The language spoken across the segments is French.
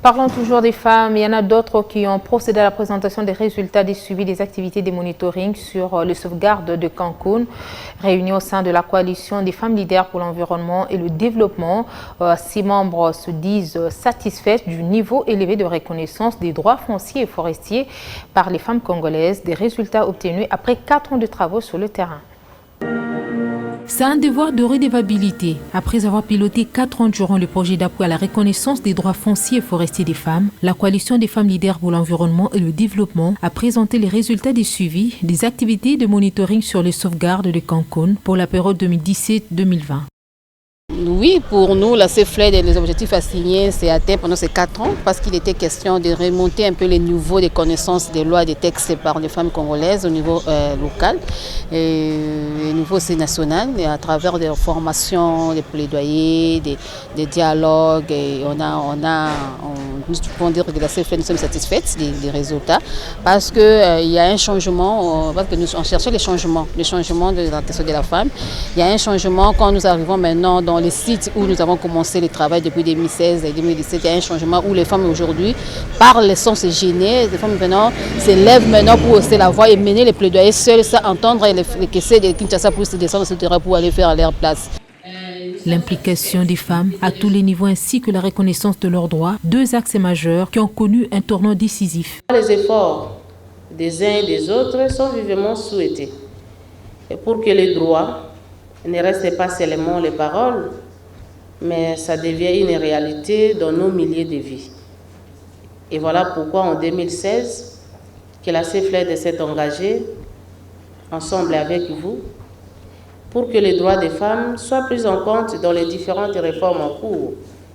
Parlons toujours des femmes, il y en a d'autres qui ont procédé à la présentation des résultats des suivis des activités de monitoring sur le sauvegarde de Cancun, réunis au sein de la coalition des femmes leaders pour l'environnement et le développement. 6 membres se disent satisfaits du niveau élevé de reconnaissance des droits fonciers et forestiers par les femmes congolaises, des résultats obtenus après 4 ans de travaux sur le terrain. C'est un devoir de redevabilité. Après avoir piloté 4 ans durant le projet d'appui à la reconnaissance des droits fonciers et forestiers des femmes, la coalition des femmes leaders pour l'environnement et le développement a présenté les résultats des suivis des activités de monitoring sur les sauvegardes de Cancun pour la période 2017-2020. Oui, pour nous, la CFLED et les objectifs assignés, c'est atteint pendant ces 4 ans parce qu'il était question de remonter un peu les niveaux des connaissances des lois et des textes par les femmes congolaises au niveau local et au niveau aussi national, et à travers des formations, des plaidoyers, des dialogues. Et nous pouvons dire que la CFLED, nous sommes satisfaites des résultats parce qu'il y a un changement, parce que nous on cherchait les changements de la question de la femme. Il y a un changement quand nous arrivons maintenant dans les sites où nous avons commencé le travail depuis 2016 et 2017, il y a un changement où les femmes aujourd'hui parlent sans se gêner. Les femmes maintenant se lèvent maintenant pour hausser la voix et mener les plaidoyers seules, sans entendre les caissés de Kinshasa pour se descendre sur le terrain pour aller faire à leur place. L'implication des femmes à tous les niveaux ainsi que la reconnaissance de leurs droits, 2 axes majeurs qui ont connu un tournant décisif. Les efforts des uns et des autres sont vivement souhaités. Et pour que les droits ne restent pas seulement les paroles, mais ça devient une réalité dans nos milliers de vies. Et voilà pourquoi en 2016, que la CFLED s'est engagée, ensemble avec vous, pour que les droits des femmes soient pris en compte dans les différentes réformes en cours.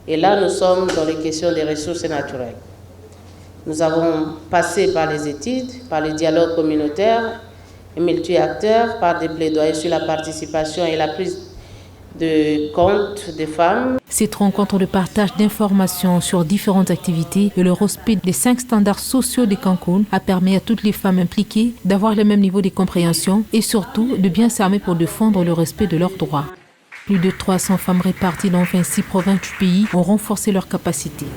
Et là, nous sommes dans les questions des ressources naturelles. Nous avons passé par les études, par les dialogues communautaires et multi-acteurs, par des plaidoyers sur la participation et la prise de compte des femmes. Cette rencontre de partage d'informations sur différentes activités et le respect des 5 standards sociaux de Cancun a permis à toutes les femmes impliquées d'avoir le même niveau de compréhension et surtout de bien s'armer pour défendre le respect de leurs droits. Plus de 300 femmes réparties dans 26 provinces du pays ont renforcé leurs capacités.